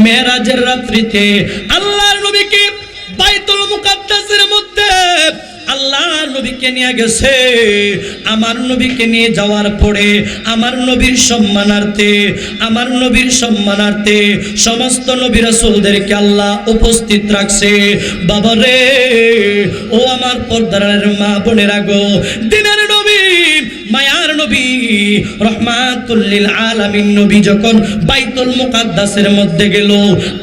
মেরাজের রাত্রিতে আল্লাহর নবীকে বাইতুল মুকাদ্দাসের মধ্যে আল্লাহর নবীকে নিয়ে গেছে। আমার নবীকে নিয়ে যাওয়ার পরে আমার নবীর সম্মানার্থে সমস্ত নবী রাসূলদেরকে আল্লাহ উপস্থিত রাখছে। বাবা রে, ও আমার পর্দার মা বোনেরা গো, দিনের নবী, মায়ার নবী, রহমাতুল লিল আলামিন নবী যখন বাইতুল মুকাদ্দাসের মধ্যে গেল,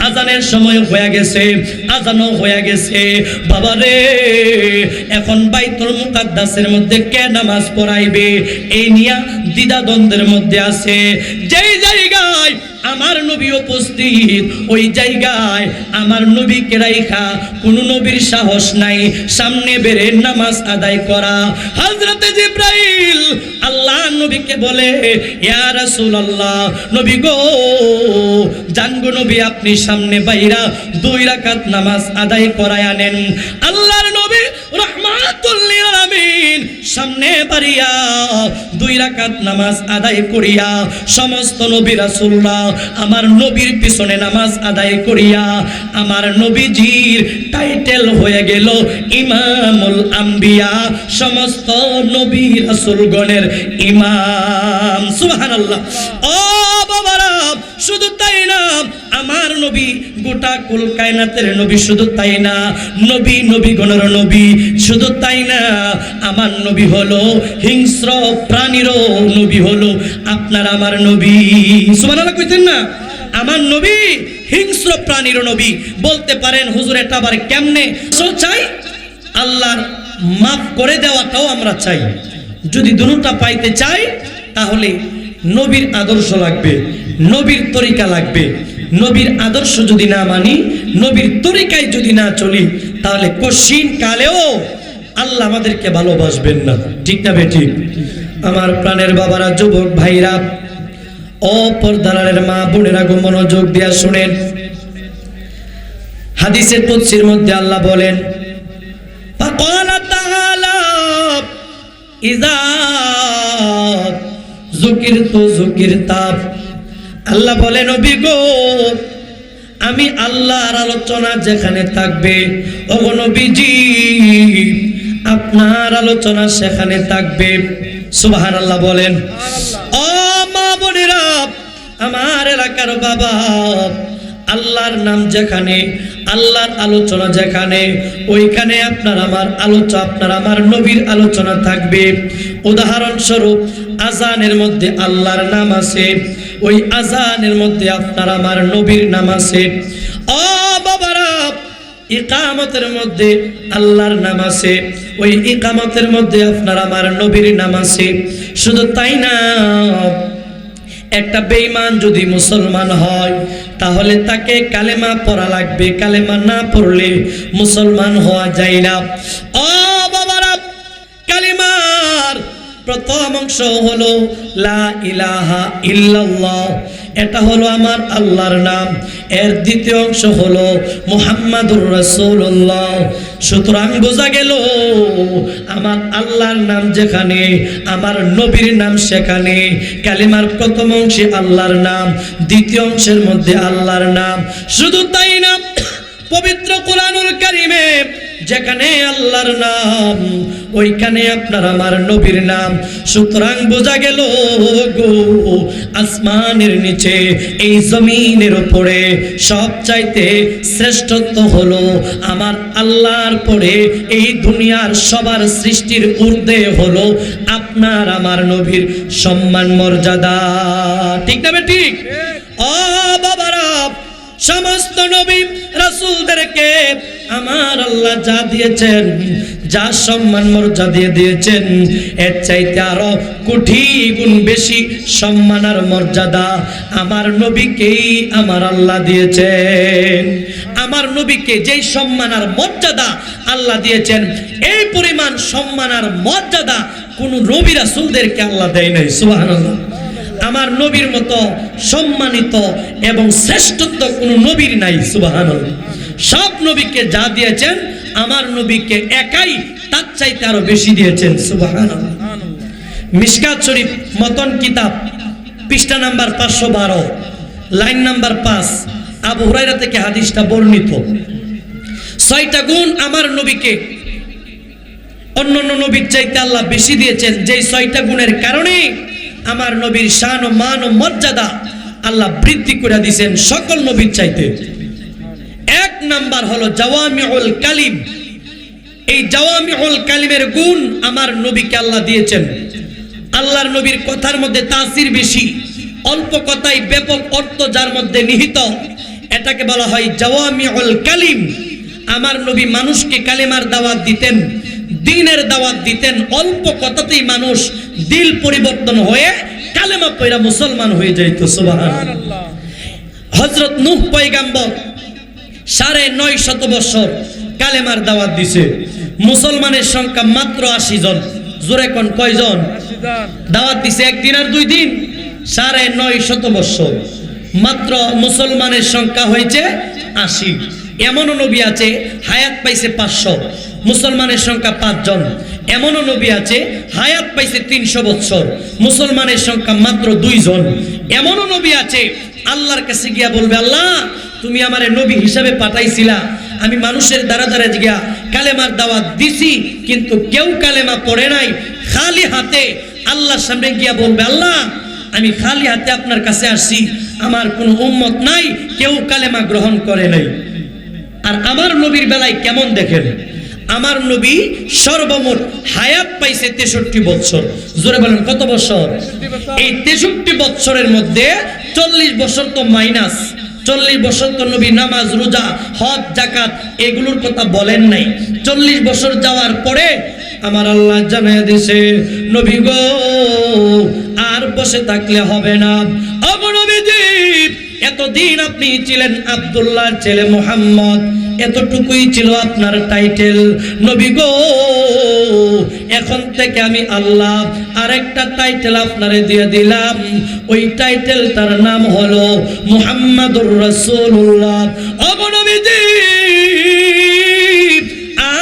আজানের সময় হয়ে গেছে, আজানও হয়ে গেছে। বাবা রে, এখন বাইতুল মুকাদ্দাসের মধ্যে কে নামাজ পড়াইবে এই নিয়ে দ্বিধাদ্বন্দ্বের মধ্যে আছে। যেই জায়গায় আমার নবী উপস্থিত, ওই জায়গায় আমার নবীকে রাইখা কোন নবীর সাহস নাই সামনে বেরে নামাজ আদায় করা। হযরতে জিবরাইল আল্লাহ নবীকে বলে, ইয়া রাসূলুল্লাহ, নবী গো, জানগো নবী, আপনি সামনে বাইরা 2 রাকাত নামাজ আদায় করায় আনেন। আল্লাহর নবী রহমাতুল লিল আলামিন সামনে বাড়িয়া 2 রাকাত নামাজ আদায় করিয়া সমস্ত নবী রাসূলুল্লাহ আমার নবীর পিছনে নামাজ আদায় করিয়া আমার নবীজির টাইটেল হয়ে গেল ইমামুল আম্বিয়া, সমস্ত নবী রাসূলগণের ইমাম। সুবহানাল্লাহ। ও বাবারা, শুধু তাই না, আমার নবী গোটা কুল কায়নাতের নবী, শুধু তাই না, নবীগণের নবী, শুধু তাই না, আমার নবী হলো হিংস্র প্রাণীরও নবী হলো আপনার আমার নবী। সুবহানাল্লাহ কইতেন না? আমার নবী হিংস্র প্রাণীর নবী। বলতে পারেন হুজুর এটা আবার কেমনে? চাই আল্লাহর মাফ করে দেওয়াটাও আমরা চাই। যদি দুটোটা পাইতে চাই তাহলে নবীর আদর্শ লাগবে, নবীর তরিকা লাগবে। নবীর আদর্শ যদি না মানি, নবীর তরিকায় যদি না চলি, তাহলে কঠিন কালেও আল্লাহ আমাদেরকে ভালোবাসবেন না। ঠিক না বেঠিক? আমার প্রাণের বাবারা, যুবক ভাইরা, ও পর্দারের মা বোনেরা গো, মনোযোগ দিয়া শুনেন। হাদিসে কুদসির মধ্যে আল্লাহ বলেন, ফাকালা তাআলা ইযা যুকিরতা। আল্লাহ বলেন, নবী গো, আমি আল্লাহর আলোচনা যেখানে থাকবে, ও নবীজি আপনার আলোচনা সেখানে থাকবে। সুবহানাল্লাহ বলেন। ও মা বোনেরা, আমার এলাকার বাবা, আল্লাহর নাম যেখানে, আল্লাহর আলোচনা যেখানে, ওইখানে আপনার আমার নবীর আলোচনা থাকবে। উদাহরণস্বরূপ আজানের মধ্যে আল্লাহর নাম আছে, ওই আজানের মধ্যে আপনার আমার নবীর নাম আছে। ও বাবারা, ইকামতের মধ্যে আল্লাহর নাম আছে, ওই ইকামতের মধ্যে আপনার আমার নবীর নাম আছে। শুধু তাই না, একটা বেঈমান যদি মুসলমান হয় তাহলে তাকে কালেমা পড়া লাগবে, কালেমা না পড়লে মুসলমান হওয়া যায় না। ও বাবারা, কালিমার প্রথম অংশ হলো লা ইলাহা ইল্লাল্লাহ, এটা হলো আমার আল্লাহর নাম। এর দ্বিতীয় অংশ হলো মুহাম্মাদুর রাসূলুল্লাহ। সুতরাং বোঝা গেল, আমার আল্লাহর নাম যেখানে, আমার নবীর নাম সেখানে। কালিমার প্রথম অংশে আল্লাহর নাম, দ্বিতীয় অংশের মধ্যে আল্লাহর নাম। শুধু তাই না, পবিত্র কোরআনুল কারীমে যেখানে আল্লাহর নাম, ওইখানে আপনার আমার নবীর নাম। সুতরাং বোঝা গেল গো, আসমানের নিচে এই জমিনের উপরে সবচাইতে শ্রেষ্ঠত্ব হলো আমার আল্লাহর পরে এই দুনিয়ার সবার সৃষ্টির ঊর্ধ্বে হলো আপনার আমার নবীর সম্মান মর্যাদা। ঠিক না ঠিক? ও বাবারা, সমস্ত নবী রাসূলদেরকে আমার আল্লাহ যা দিয়েছেন, যা সম্মান মর্যাদা দিয়েছেন, এর চাইতে আরো কোটি গুণ বেশি সম্মান আর মর্যাদা আমার নবীকেই আমার আল্লাহ দিয়েছেন। আমার নবীকে যেই সম্মান আর মর্যাদা আল্লাহ দিয়েছেন, এই পরিমাণ সম্মান আর মর্যাদা কোন নবী রাসূলদেরকে আল্লাহ দেয় নাই। সুবহানাল্লাহ। আমার নবীর মতো সম্মানিত এবং শ্রেষ্ঠত্ব কোন নবীর নাই। সুবহানাল্লাহ। সব নবীকে যা দিয়েছেন, আমার নবীকে একাই তার চাইতে আরো বেশি দিয়েছেন। সুবহানাল্লাহ। মিশকাত শরীফ মতন কিতাব, পৃষ্ঠা number 512, line number 5, Abu Hurairah থেকে হাদিসটা বর্ণিত। 6টা গুণ আমার নবীকে অন্যান্য নবীর চাইতে আল্লাহ বেশি দিয়েছেন, যেই 6টা গুণের কারণে আমার নবীর শান ও মান ও মর্যাদা আল্লাহ বৃদ্ধি করে দিয়েছেন সকল নবীর চাইতে। 1 নাম্বার হলো জাওয়ামিউল কালিম। এই জাওয়ামিউল কালিমের গুণ আমার নবীকে আল্লাহ দিয়েছেন। আল্লাহর নবীর কথার মধ্যে তাসির বেশি, অল্প কথায় ব্যাপক অর্থ যার মধ্যে নিহিত, এটাকে বলা হয় জাওয়ামিউল কালিম। আমার নবী মানুষকে কালেমার দাওয়াত দিতেন, দ্বীনের দাওয়াত দিতেন, অল্প কথাতেই মানুষ দিল পরিবর্তন হয়ে কালেমা পয়রা মুসলমান হয়ে যাইত। সুবহানাল্লাহ। হযরত নূহ পয়গম্বর 950 বছর কালেমার দাওয়াত দিছে, মুসলমানের সংখ্যা মাত্র 80 জন। জোরে কোন কয়জন? দাওয়াত দিছে একদিন আর 2 দিন, 950 বছর মাত্র মুসলমানের সংখ্যা হয়েছে 80। এমনও নবী আছে হায়াত পাইছে 500, মুসলমানের সংখ্যা 5 জন। এমনও নবী আছে হায়াত পাইছে 300 বছর, মুসলমানের সংখ্যা মাত্র 2 জন। এমনও নবী আছে আল্লাহর কাছে গিয়া বলবে, আল্লাহ তুমি আমারে নবী হিসাবে পাঠাইছিলা, আমি মানুষের দ্বারা দ্বারা গিয়া কালেমার দাওয়াত দিছি, কিন্তু কেউ কালেমা পড়ে নাই। খালি হাতে আল্লাহর সামনে গিয়া বলবে, আল্লাহ আমি খালি হাতে আপনার কাছে আসছি, আমার কোনো উম্মত নাই, কেউ কালেমা গ্রহণ করে নাই। আর আমার নবীর বেলায় কেমন দেখেন, আমার নবী সর্বমোট হায়াত পাইছে 63 বছর। জোরে বলেন কত বছর? এই 63 বছরের মধ্যে 40 বছর তো মাইনাস। 40 বছর তো নবী নামাজ, রোজা, হজ, যাকাত এগুলোর কথা বলেন নাই। 40 বছর যাওয়ার পরে আমার আল্লাহ জানায় দিয়েছে, নবী গো আর বসে থাকলে হবে না। ও নবীজি, এতদিন আপনি ছিলেন আব্দুল্লাহর ছেলে মুহাম্মদ, এতটুকুই ছিল আপনার টাইটেল। নবী গো এখন থেকে আমি আল্লাহ আরেকটা টাইটেল আপনারে দিয়ে দিলাম, ওই টাইটেলটার নাম হলো মুহাম্মাদুর রাসূলুল্লাহ। ও নবীজি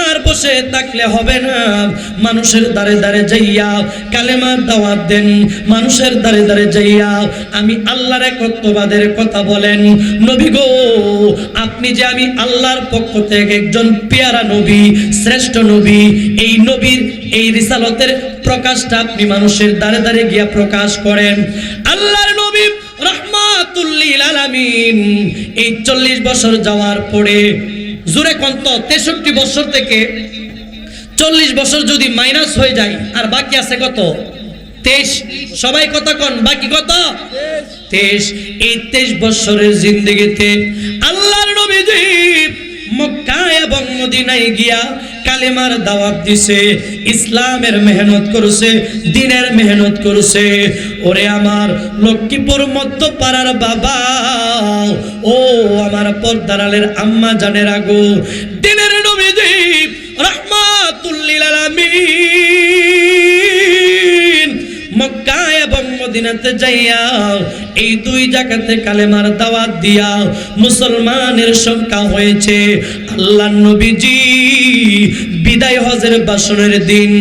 আর বসে থাকলে হবে না, মানুষের দ্বারে দ্বারে যাইয়া কালেমার দাওয়াত দেন, মানুষের দ্বারে দ্বারে যাইয়া আমি আল্লাহর একত্ববাদের কথা বলেন। নবী গো আপনি যে আমি আল্লাহর পক্ষ থেকে একজন পেয়ারা নবী, শ্রেষ্ঠ নবী, এই নবীর এই রিসালতের প্রকাশটা আপনি মানুষের দ্বারে দ্বারে গিয়া প্রকাশ করেন। আল্লাহর নবী রাহমাতুল লিল আলামিন এই 40 বছর যাওয়ার পরে, জোরে কন্ত 63 বছর থেকে 40 বছর যদি মাইনাস হয়ে যায়, আর বাকি আছে কত? 23। সবাই কথা কন, বাকি কত? 23। এই 23 বছরের জিন্দেগিতে আল্লাহর নবীজি মক্কা এবং মদিনায় গিয়া কালেমার দাওয়াত দিছে, ইসলামের মেহনত করছে, দ্বীনের মেহনত করছে। ওরে আমার লক্ষ্মীপুর মধ্যপাড়ার বাবা, ও আমার পর্দারালের আম্মা জানেরা গো, দ্বীনের নবীজি রাহমাতুল লিল আলামিন মক্কা এবং মদিনাতে যাইয়া এই 2 জায়গাতে কালেমার দাওয়াত দিয়া মুসলমানের সংখ্যা হয়েছে। আল্লাহর নবীজি বিদায় হজের ভাষণের দিন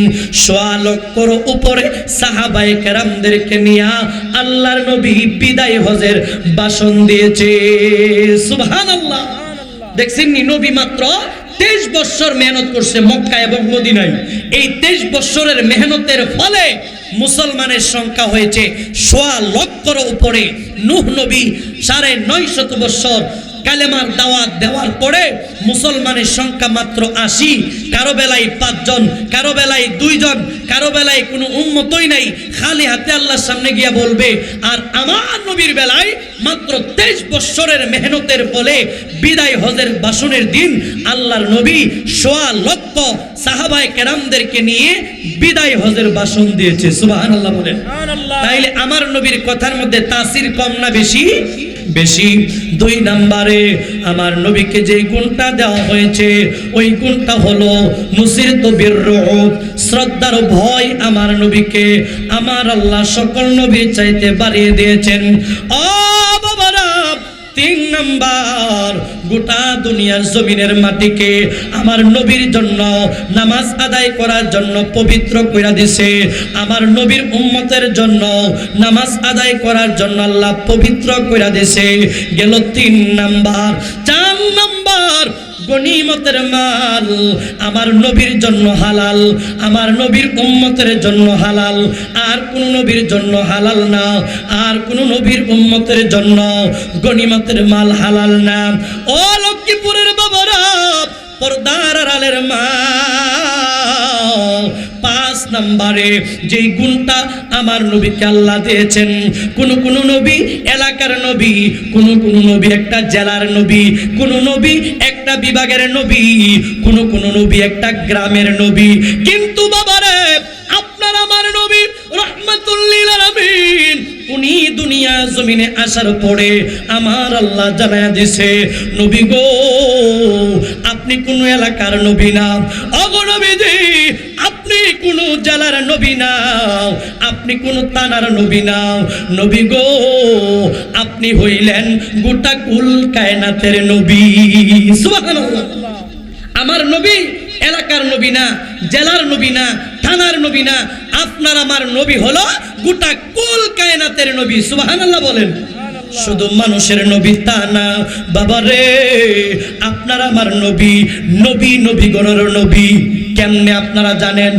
1.25 লক্ষর উপরে সাহাবায়ে কেরামদেরকে নিয়া আল্লাহর নবী বিদায় হজের ভাষণ দিয়েছে। সুবহানাল্লাহ। দেখছেন নি, নবী মাত্র 23 বছর মেহনত করছে মক্কা এবং মদিনায়। এই 23 বছরের মেহনতের ফলে মুসলমানের সংখ্যা হয়েছে 1.25 লক্ষর উপরে। নূহ নবী 950 বছর কালেমার দাওয়াত দেওয়ার পরে মুসলমানের সংখ্যা মাত্র 80। কারো বেলায় 5 জন, কারো বেলায় 2 জন, কারো বেলায় কোনো উম্মতই নাই, খালি হাতে আল্লাহর সামনে গিয়া বলবে। আর আমার নবীর বেলায় মাত্র 23 বছরের মেহনতের ফলে বিদায় হজের ভাষণের দিন আল্লাহর নবী 1.25 লক্ষ সাহাবায়ে কেরামদেরকে নিয়ে বিদায় হজের ভাষণ দিয়েছে। সুবহানাল্লাহ বলেন। তাইলে আমার নবীর কথার মধ্যে তাসির কম না বেশি? বেশি। 2 নম্বরে আমার নবীকে যে গুণটা দেওয়া হয়েছে ওই গুণটা হলো নুসিরতু বিররুব, শ্রদ্ধার ভয়। আমার নবীকে আমার আল্লাহ সকল নবী চাইতে বাড়িয়ে দিয়েছেন। ও বাবারা, তিন নাম্বার, গোটা দুনিয়ার জমিনের মাটিকে আমার নবীর জন্য নামাজ আদায় করার জন্য পবিত্র কইরা দিছে। আমার নবীর উম্মতের জন্য নামাজ আদায় করার জন্য আল্লাহ পবিত্র কইরা দিছে। গেল তিন নাম্বার। চার নাম্বার, গনিমতের মাল আমার নবীর জন্য হালাল, আমার নবীর উম্মতের জন্য হালাল, আর কোন নবীর জন্য হালাল না, আর কোন নবীর উম্মতের জন্য গনিমতের মাল হালাল না। ও লক্ষ্মীপুরের বাবারা, পর্দার আড়ালের মা, পাঁচ নম্বরে যেই গুণটা আমার নবীকে আল্লাহ দিয়েছেন, কোন কোন নবী এলাকার নবী, কোন কোন নবী একটা জেলার নবী, কোন নবী একটা বিভাগের নবী, কোন কোন নবী একটা গ্রামের নবী, কিন্তু বাবারে আপনার আমার নবী রাহমাতুল লিল আলামিন, উনি দুনিয়া জমিনে আসার পরে আমার আল্লাহ জানায়া দিছে, নবী গো আপনি কোন এলাকার নবী না, ওগো নবীজি আপনি কোন জেলার নবী না, আপনি কোন থানার নবী না, নবী গো আপনি হইলেন গোটা কুল কায়নাতের নবী। সুবহানাল্লাহ। আমার নবী এলাকার নবী না, জেলার নবী না, থানার নবী না, আপনার আমার নবী হলো গোটা কুল কায়নাতের নবী। সুবহানাল্লাহ বলেন। শুধু মানুষের নবী তা না বাবারে, আপনার আমার নবী নবী নবীগণের নবী। কেমনে আপনারা জানেন?